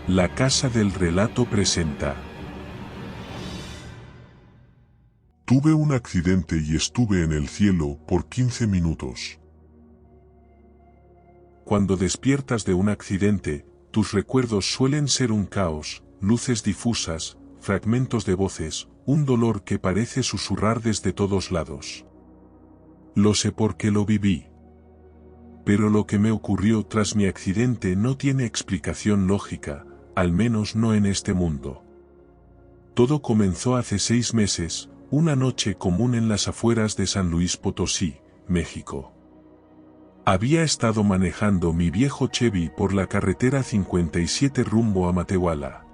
La Casa del Relato presenta. Tuve un accidente y estuve en el cielo por 15 minutos. Cuando despiertas de un accidente, tus recuerdos suelen ser un caos, luces difusas, fragmentos de voces, un dolor que parece susurrar desde todos lados. Lo sé porque lo viví. Pero lo que me ocurrió tras mi accidente no tiene explicación lógica, al menos no en este mundo. Todo comenzó hace 6 meses, una noche común en las afueras de San Luis Potosí, México. Había estado manejando mi viejo Chevy por la carretera 57 rumbo a Matehuala.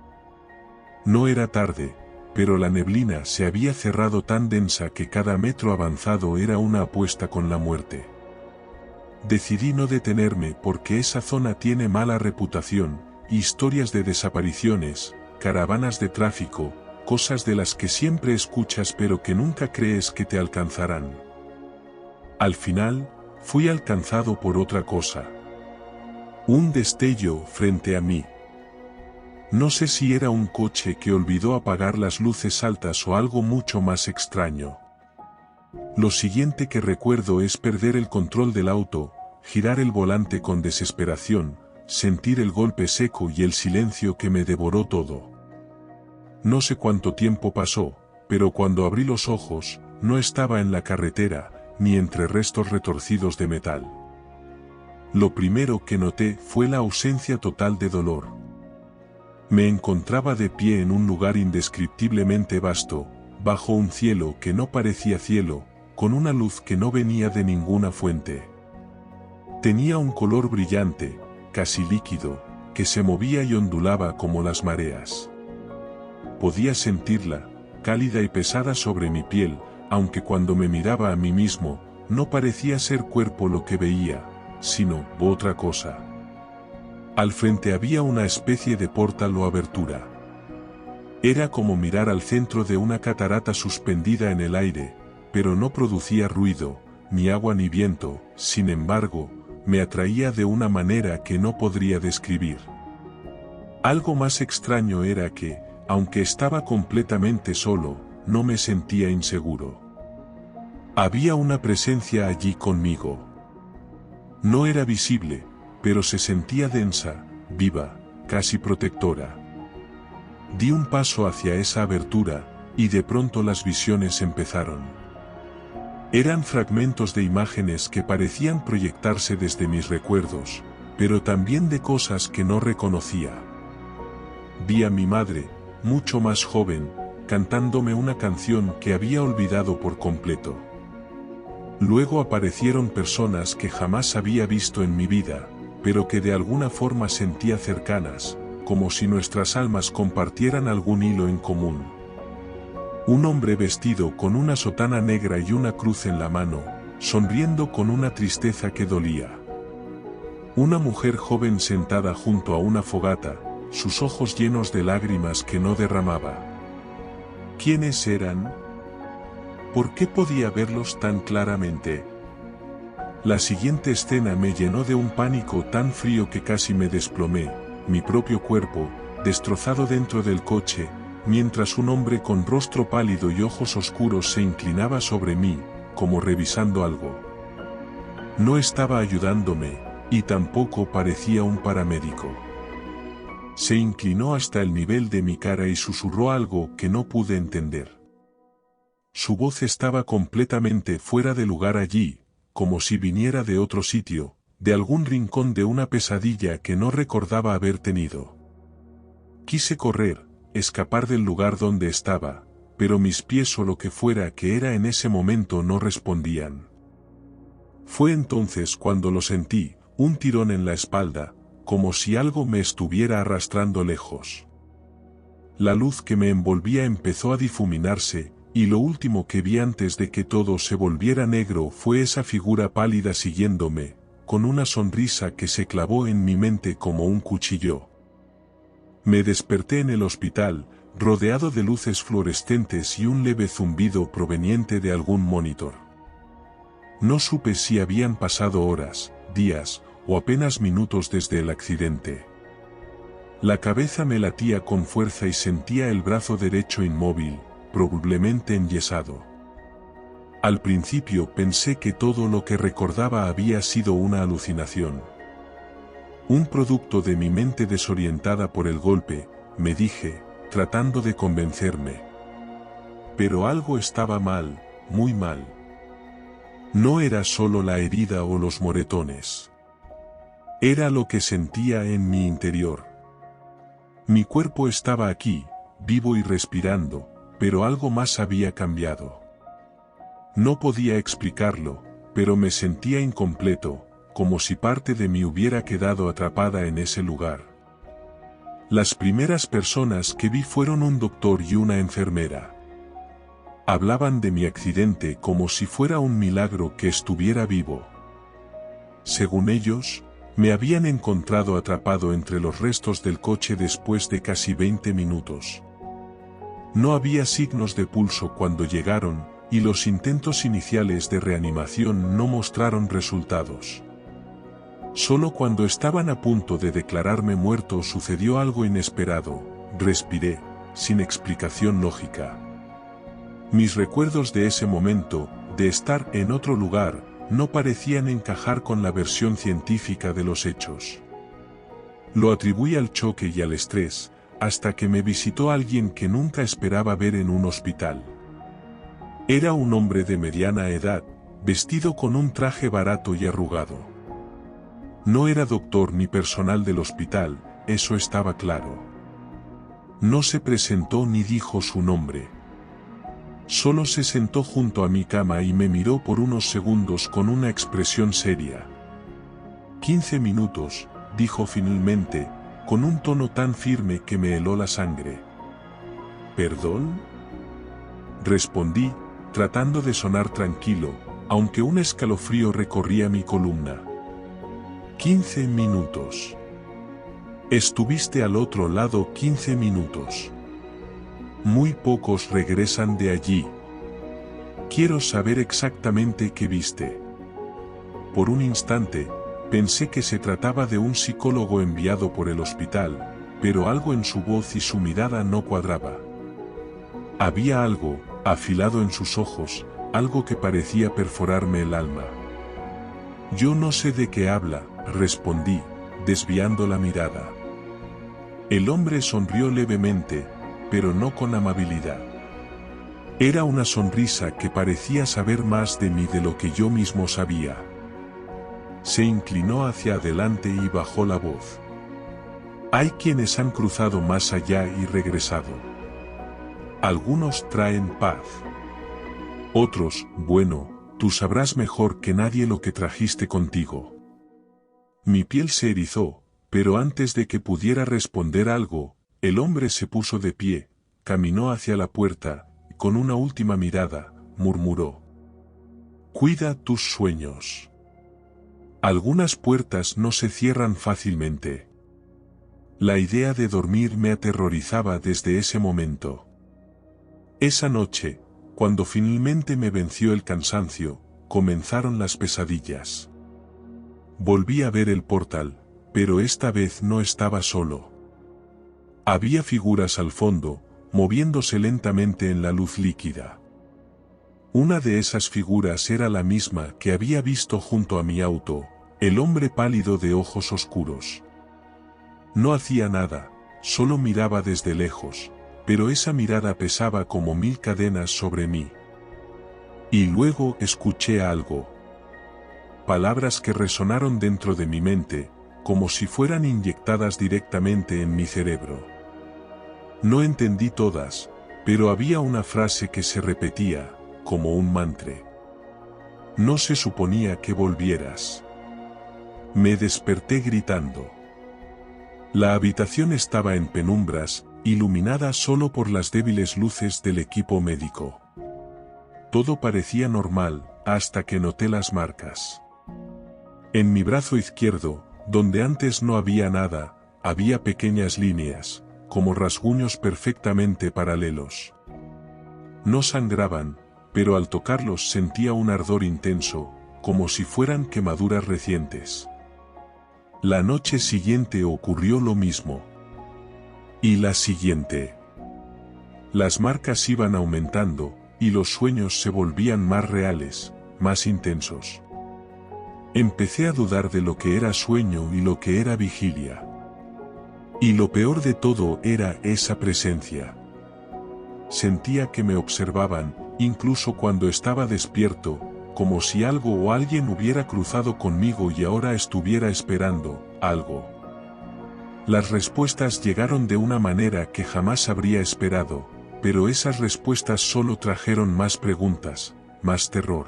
No era tarde, pero la neblina se había cerrado tan densa que cada metro avanzado era una apuesta con la muerte. Decidí no detenerme porque esa zona tiene mala reputación, historias de desapariciones, caravanas de tráfico, cosas de las que siempre escuchas pero que nunca crees que te alcanzarán. Al final, fui alcanzado por otra cosa. Un destello frente a mí. No sé si era un coche que olvidó apagar las luces altas o algo mucho más extraño. Lo siguiente que recuerdo es perder el control del auto, girar el volante con desesperación, sentir el golpe seco y el silencio que me devoró todo. No sé cuánto tiempo pasó, pero cuando abrí los ojos, no estaba en la carretera, ni entre restos retorcidos de metal. Lo primero que noté fue la ausencia total de dolor. Me encontraba de pie en un lugar indescriptiblemente vasto, bajo un cielo que no parecía cielo, con una luz que no venía de ninguna fuente. Tenía un color brillante, casi líquido, que se movía y ondulaba como las mareas. Podía sentirla, cálida y pesada sobre mi piel, aunque cuando me miraba a mí mismo, no parecía ser cuerpo lo que veía, sino otra cosa. Al frente había una especie de portal o abertura. Era como mirar al centro de una catarata suspendida en el aire, pero no producía ruido, ni agua ni viento, sin embargo, me atraía de una manera que no podría describir. Algo más extraño era que, aunque estaba completamente solo, no me sentía inseguro. Había una presencia allí conmigo. No era visible, pero se sentía densa, viva, casi protectora. Di un paso hacia esa abertura, y de pronto las visiones empezaron. Eran fragmentos de imágenes que parecían proyectarse desde mis recuerdos, pero también de cosas que no reconocía. Vi a mi madre, mucho más joven, cantándome una canción que había olvidado por completo. Luego aparecieron personas que jamás había visto en mi vida, pero que de alguna forma sentía cercanas, como si nuestras almas compartieran algún hilo en común. Un hombre vestido con una sotana negra y una cruz en la mano, sonriendo con una tristeza que dolía. Una mujer joven sentada junto a una fogata, sus ojos llenos de lágrimas que no derramaba. ¿Quiénes eran? ¿Por qué podía verlos tan claramente? La siguiente escena me llenó de un pánico tan frío que casi me desplomé, mi propio cuerpo, destrozado dentro del coche, mientras un hombre con rostro pálido y ojos oscuros se inclinaba sobre mí, como revisando algo. No estaba ayudándome, y tampoco parecía un paramédico. Se inclinó hasta el nivel de mi cara y susurró algo que no pude entender. Su voz estaba completamente fuera de lugar allí, como si viniera de otro sitio, de algún rincón de una pesadilla que no recordaba haber tenido. Quise correr, escapar del lugar donde estaba, pero mis pies o lo que fuera que era en ese momento no respondían. Fue entonces cuando lo sentí, un tirón en la espalda, como si algo me estuviera arrastrando lejos. La luz que me envolvía empezó a difuminarse, y lo último que vi antes de que todo se volviera negro fue esa figura pálida siguiéndome, con una sonrisa que se clavó en mi mente como un cuchillo. Me desperté en el hospital, rodeado de luces fluorescentes y un leve zumbido proveniente de algún monitor. No supe si habían pasado horas, días, o apenas minutos desde el accidente. La cabeza me latía con fuerza y sentía el brazo derecho inmóvil, probablemente enyesado. Al principio pensé que todo lo que recordaba había sido una alucinación. Un producto de mi mente desorientada por el golpe, me dije, tratando de convencerme. Pero algo estaba mal, muy mal. No era solo la herida o los moretones. Era lo que sentía en mi interior. Mi cuerpo estaba aquí, vivo y respirando, pero algo más había cambiado. No podía explicarlo, pero me sentía incompleto, como si parte de mí hubiera quedado atrapada en ese lugar. Las primeras personas que vi fueron un doctor y una enfermera. Hablaban de mi accidente como si fuera un milagro que estuviera vivo. Según ellos, me habían encontrado atrapado entre los restos del coche después de casi 20 minutos. No había signos de pulso cuando llegaron, y los intentos iniciales de reanimación no mostraron resultados. Solo cuando estaban a punto de declararme muerto sucedió algo inesperado, respiré, sin explicación lógica. Mis recuerdos de ese momento, de estar en otro lugar, no parecían encajar con la versión científica de los hechos. Lo atribuí al choque y al estrés, hasta que me visitó alguien que nunca esperaba ver en un hospital. Era un hombre de mediana edad, vestido con un traje barato y arrugado. No era doctor ni personal del hospital, eso estaba claro. No se presentó ni dijo su nombre. Solo se sentó junto a mi cama y me miró por unos segundos con una expresión seria. 15 minutos, dijo finalmente, con un tono tan firme que me heló la sangre. ¿Perdón? Respondí, tratando de sonar tranquilo, aunque un escalofrío recorría mi columna. 15 minutos. Estuviste al otro lado 15 minutos. Muy pocos regresan de allí. Quiero saber exactamente qué viste. Por un instante, pensé que se trataba de un psicólogo enviado por el hospital, pero algo en su voz y su mirada no cuadraba. Había algo, afilado en sus ojos, algo que parecía perforarme el alma. Yo no sé de qué habla, respondí, desviando la mirada. El hombre sonrió levemente, pero no con amabilidad. Era una sonrisa que parecía saber más de mí de lo que yo mismo sabía. Se inclinó hacia adelante y bajó la voz. Hay quienes han cruzado más allá y regresado. Algunos traen paz. Otros, bueno, tú sabrás mejor que nadie lo que trajiste contigo. Mi piel se erizó, pero antes de que pudiera responder algo, el hombre se puso de pie, caminó hacia la puerta, y con una última mirada, murmuró. Cuida tus sueños. Algunas puertas no se cierran fácilmente. La idea de dormir me aterrorizaba desde ese momento. Esa noche, cuando finalmente me venció el cansancio, comenzaron las pesadillas. Volví a ver el portal, pero esta vez no estaba solo. Había figuras al fondo, moviéndose lentamente en la luz líquida. Una de esas figuras era la misma que había visto junto a mi auto, el hombre pálido de ojos oscuros. No hacía nada, solo miraba desde lejos, pero esa mirada pesaba como 1000 cadenas sobre mí. Y luego escuché algo. Palabras que resonaron dentro de mi mente, como si fueran inyectadas directamente en mi cerebro. No entendí todas, pero había una frase que se repetía, como un mantra. No se suponía que volvieras. Me desperté gritando. La habitación estaba en penumbras, iluminada solo por las débiles luces del equipo médico. Todo parecía normal, hasta que noté las marcas. En mi brazo izquierdo, donde antes no había nada, había pequeñas líneas, como rasguños perfectamente paralelos. No sangraban, pero al tocarlos sentía un ardor intenso, como si fueran quemaduras recientes. La noche siguiente ocurrió lo mismo. Y la siguiente. Las marcas iban aumentando, y los sueños se volvían más reales, más intensos. Empecé a dudar de lo que era sueño y lo que era vigilia. Y lo peor de todo era esa presencia. Sentía que me observaban, incluso cuando estaba despierto, como si algo o alguien hubiera cruzado conmigo y ahora estuviera esperando algo. Las respuestas llegaron de una manera que jamás habría esperado, pero esas respuestas solo trajeron más preguntas, más terror.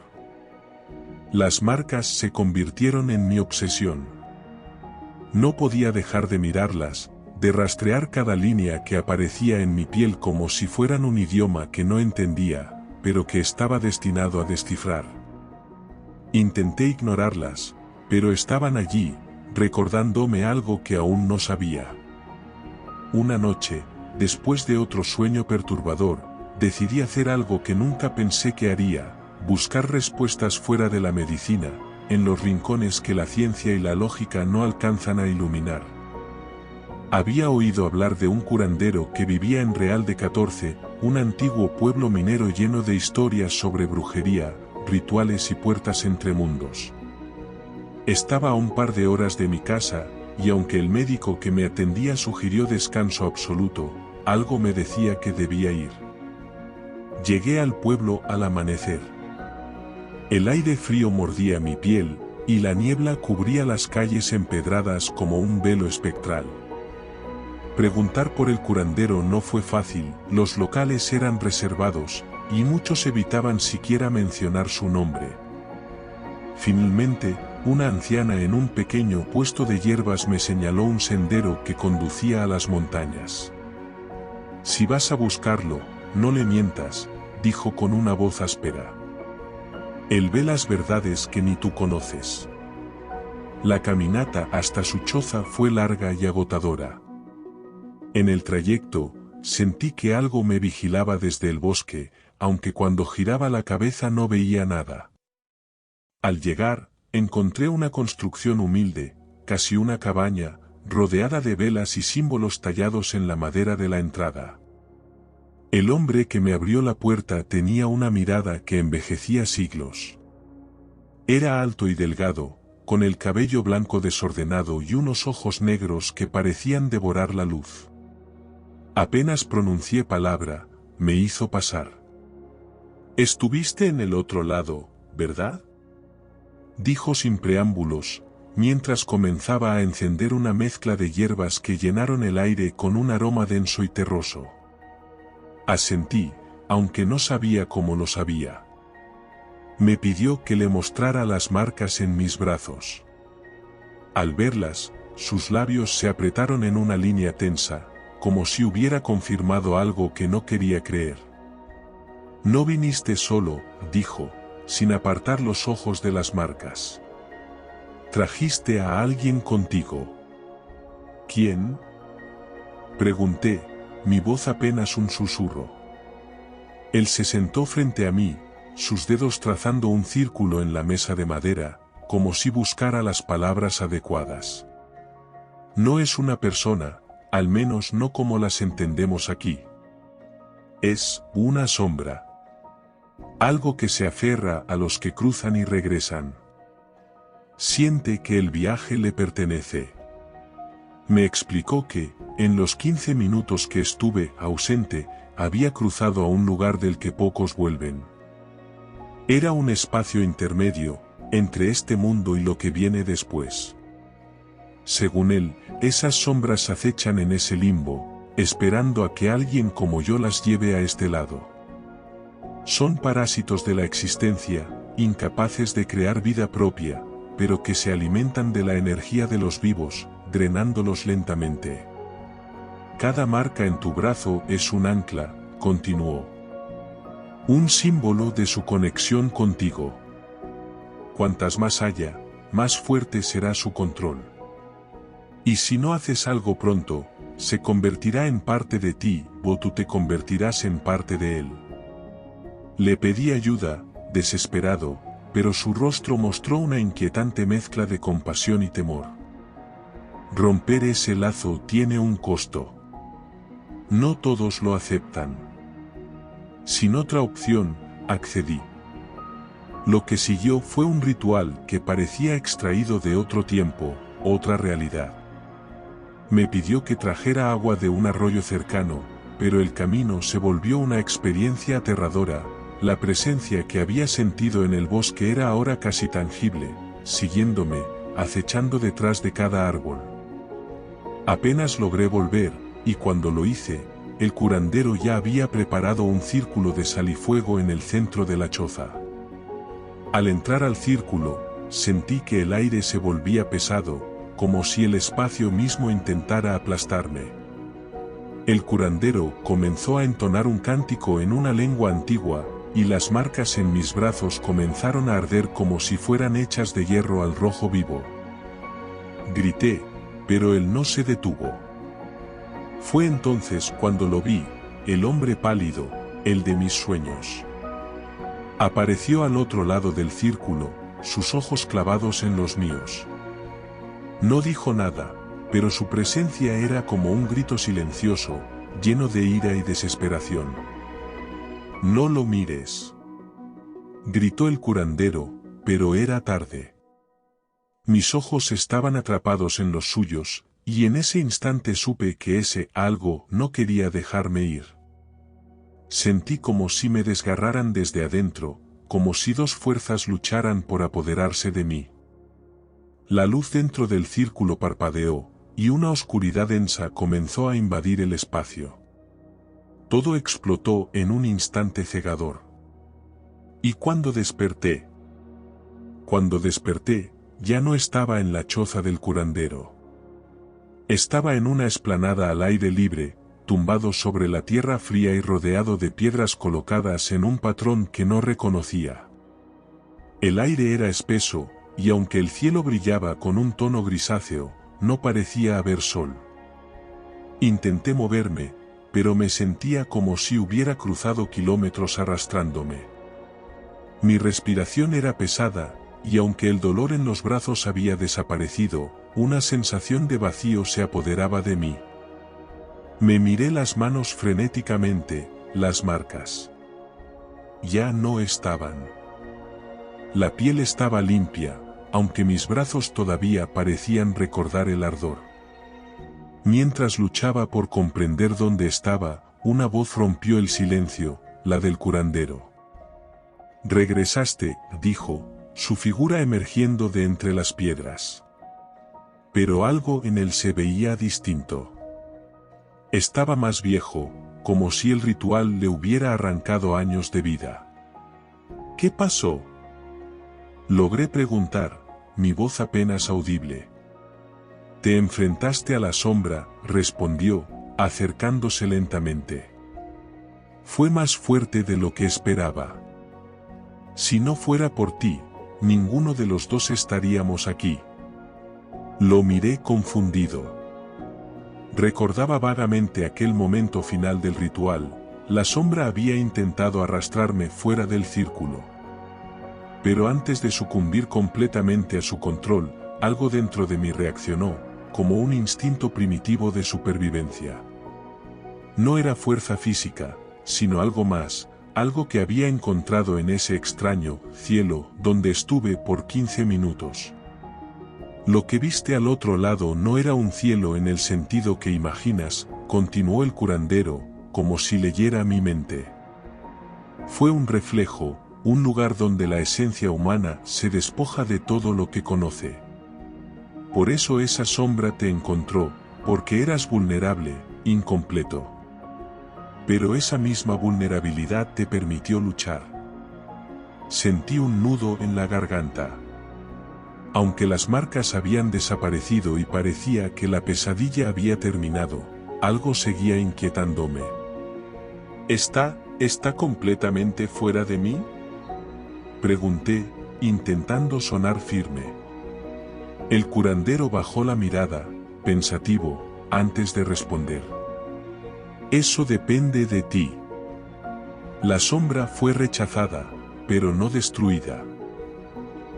Las marcas se convirtieron en mi obsesión. No podía dejar de mirarlas, de rastrear cada línea que aparecía en mi piel como si fueran un idioma que no entendía, pero que estaba destinado a descifrar. Intenté ignorarlas, pero estaban allí, recordándome algo que aún no sabía. Una noche, después de otro sueño perturbador, decidí hacer algo que nunca pensé que haría, buscar respuestas fuera de la medicina, en los rincones que la ciencia y la lógica no alcanzan a iluminar. Había oído hablar de un curandero que vivía en Real de 14, un antiguo pueblo minero lleno de historias sobre brujería, rituales y puertas entre mundos. Estaba a un par de horas de mi casa, y aunque el médico que me atendía sugirió descanso absoluto, algo me decía que debía ir. Llegué al pueblo al amanecer. El aire frío mordía mi piel, y la niebla cubría las calles empedradas como un velo espectral. Preguntar por el curandero no fue fácil, los locales eran reservados, y muchos evitaban siquiera mencionar su nombre. Finalmente, una anciana en un pequeño puesto de hierbas me señaló un sendero que conducía a las montañas. Si vas a buscarlo, no le mientas, dijo con una voz áspera. Él ve las verdades que ni tú conoces. La caminata hasta su choza fue larga y agotadora. En el trayecto, sentí que algo me vigilaba desde el bosque, aunque cuando giraba la cabeza no veía nada. Al llegar, encontré una construcción humilde, casi una cabaña, rodeada de velas y símbolos tallados en la madera de la entrada. El hombre que me abrió la puerta tenía una mirada que envejecía siglos. Era alto y delgado, con el cabello blanco desordenado y unos ojos negros que parecían devorar la luz. Apenas pronuncié palabra, me hizo pasar. «Estuviste en el otro lado, ¿verdad?», dijo sin preámbulos, mientras comenzaba a encender una mezcla de hierbas que llenaron el aire con un aroma denso y terroso. Asentí, aunque no sabía cómo lo sabía. Me pidió que le mostrara las marcas en mis brazos. Al verlas, sus labios se apretaron en una línea tensa, como si hubiera confirmado algo que no quería creer. «No viniste solo», dijo, sin apartar los ojos de las marcas. «Trajiste a alguien contigo». «¿Quién?», pregunté, mi voz apenas un susurro. Él se sentó frente a mí, sus dedos trazando un círculo en la mesa de madera, como si buscara las palabras adecuadas. «No es una persona, al menos no como las entendemos aquí. Es una sombra. Algo que se aferra a los que cruzan y regresan. Siente que el viaje le pertenece». Me explicó que, en los 15 minutos que estuve ausente, había cruzado a un lugar del que pocos vuelven. Era un espacio intermedio, entre este mundo y lo que viene después. Según él, esas sombras acechan en ese limbo, esperando a que alguien como yo las lleve a este lado. Son parásitos de la existencia, incapaces de crear vida propia, pero que se alimentan de la energía de los vivos, drenándolos lentamente. Cada marca en tu brazo es un ancla, continuó. Un símbolo de su conexión contigo. Cuantas más haya, más fuerte será su control. Y si no haces algo pronto, se convertirá en parte de ti, o tú te convertirás en parte de él. Le pedí ayuda, desesperado, pero su rostro mostró una inquietante mezcla de compasión y temor. Romper ese lazo tiene un costo. No todos lo aceptan. Sin otra opción, accedí. Lo que siguió fue un ritual que parecía extraído de otro tiempo, otra realidad. Me pidió que trajera agua de un arroyo cercano, pero el camino se volvió una experiencia aterradora. La presencia que había sentido en el bosque era ahora casi tangible, siguiéndome, acechando detrás de cada árbol. Apenas logré volver, y cuando lo hice, el curandero ya había preparado un círculo de sal y fuego en el centro de la choza. Al entrar al círculo, sentí que el aire se volvía pesado, como si el espacio mismo intentara aplastarme. El curandero comenzó a entonar un cántico en una lengua antigua, y las marcas en mis brazos comenzaron a arder como si fueran hechas de hierro al rojo vivo. Grité, pero él no se detuvo. Fue entonces cuando lo vi, el hombre pálido, el de mis sueños. Apareció al otro lado del círculo, sus ojos clavados en los míos. No dijo nada, pero su presencia era como un grito silencioso, lleno de ira y desesperación. «No lo mires», gritó el curandero, pero era tarde. Mis ojos estaban atrapados en los suyos, y en ese instante supe que ese algo no quería dejarme ir. Sentí como si me desgarraran desde adentro, como si dos fuerzas lucharan por apoderarse de mí. La luz dentro del círculo parpadeó, y una oscuridad densa comenzó a invadir el espacio. Todo explotó en un instante cegador. ¿Y cuando desperté? Cuando desperté, ya no estaba en la choza del curandero. Estaba en una explanada al aire libre, tumbado sobre la tierra fría y rodeado de piedras colocadas en un patrón que no reconocía. El aire era espeso, y aunque el cielo brillaba con un tono grisáceo, no parecía haber sol. Intenté moverme, pero me sentía como si hubiera cruzado kilómetros arrastrándome. Mi respiración era pesada, y aunque el dolor en los brazos había desaparecido, una sensación de vacío se apoderaba de mí. Me miré las manos frenéticamente, las marcas. Ya no estaban. La piel estaba limpia, aunque mis brazos todavía parecían recordar el ardor. Mientras luchaba por comprender dónde estaba, una voz rompió el silencio, la del curandero. «Regresaste», dijo, su figura emergiendo de entre las piedras. Pero algo en él se veía distinto. Estaba más viejo, como si el ritual le hubiera arrancado años de vida. «¿Qué pasó?», logré preguntar, mi voz apenas audible. «Te enfrentaste a la sombra», respondió, acercándose lentamente. «Fue más fuerte de lo que esperaba. Si no fuera por ti, ninguno de los dos estaríamos aquí». Lo miré confundido. Recordaba vagamente aquel momento final del ritual, la sombra había intentado arrastrarme fuera del círculo. Pero antes de sucumbir completamente a su control, algo dentro de mí reaccionó, como un instinto primitivo de supervivencia. No era fuerza física, sino algo más, algo que había encontrado en ese extraño cielo donde estuve por 15 minutos. «Lo que viste al otro lado no era un cielo en el sentido que imaginas», continuó el curandero, como si leyera mi mente. «Fue un reflejo, un lugar donde la esencia humana se despoja de todo lo que conoce. Por eso esa sombra te encontró, porque eras vulnerable, incompleto. Pero esa misma vulnerabilidad te permitió luchar». Sentí un nudo en la garganta. Aunque las marcas habían desaparecido y parecía que la pesadilla había terminado, algo seguía inquietándome. ¿Está completamente fuera de mí?», pregunté, intentando sonar firme. El curandero bajó la mirada, pensativo, antes de responder. «Eso depende de ti. La sombra fue rechazada, pero no destruida.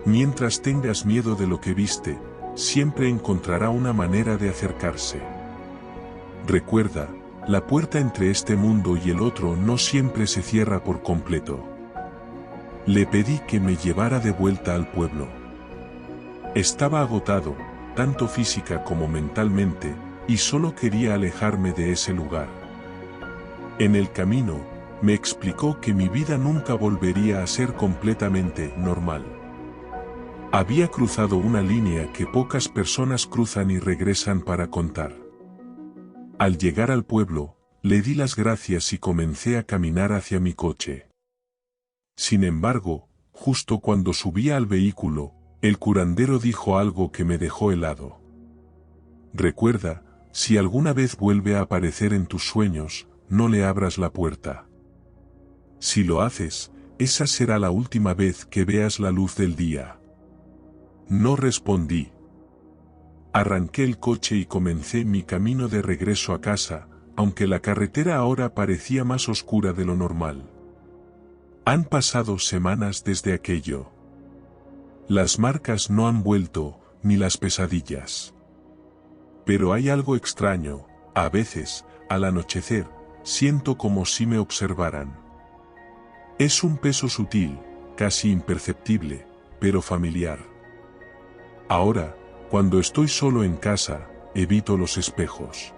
Mientras tengas miedo de lo que viste, siempre encontrará una manera de acercarse. Recuerda, la puerta entre este mundo y el otro no siempre se cierra por completo. Le pedí que me llevara de vuelta al pueblo. Estaba agotado, tanto física como mentalmente, y solo quería alejarme de ese lugar. En el camino, me explicó que mi vida nunca volvería a ser completamente normal. Había cruzado una línea que pocas personas cruzan y regresan para contar. Al llegar al pueblo, le di las gracias y comencé a caminar hacia mi coche. Sin embargo, justo cuando subía al vehículo, el curandero dijo algo que me dejó helado. Recuerda, si alguna vez vuelve a aparecer en tus sueños, no le abras la puerta. Si lo haces, esa será la última vez que veas la luz del día. No respondí. Arranqué el coche y comencé mi camino de regreso a casa, aunque la carretera ahora parecía más oscura de lo normal. Han pasado semanas desde aquello. Las marcas no han vuelto, ni las pesadillas. Pero hay algo extraño, a veces, al anochecer, siento como si me observaran. Es un peso sutil, casi imperceptible, pero familiar. Ahora, cuando estoy solo en casa, evito los espejos.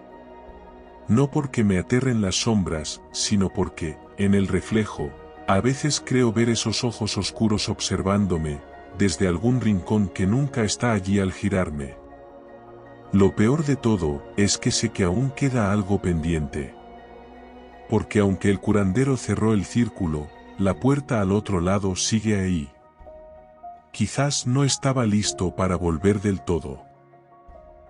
No porque me aterren las sombras, sino porque, en el reflejo, a veces creo ver esos ojos oscuros observándome, desde algún rincón que nunca está allí al girarme. Lo peor de todo es que sé que aún queda algo pendiente. Porque aunque el curandero cerró el círculo, la puerta al otro lado sigue ahí. Quizás no estaba listo para volver del todo.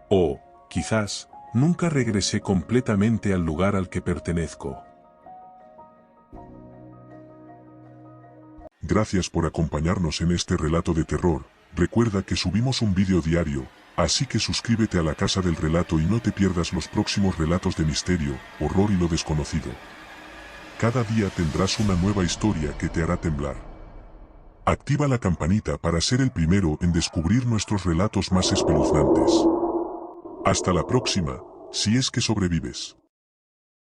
O, quizás, nunca regresé completamente al lugar al que pertenezco. Gracias por acompañarnos en este relato de terror. Recuerda que subimos un vídeo diario, así que suscríbete a la Casa del Relato y no te pierdas los próximos relatos de misterio, horror y lo desconocido. Cada día tendrás una nueva historia que te hará temblar. Activa la campanita para ser el primero en descubrir nuestros relatos más espeluznantes. Hasta la próxima, si es que sobrevives.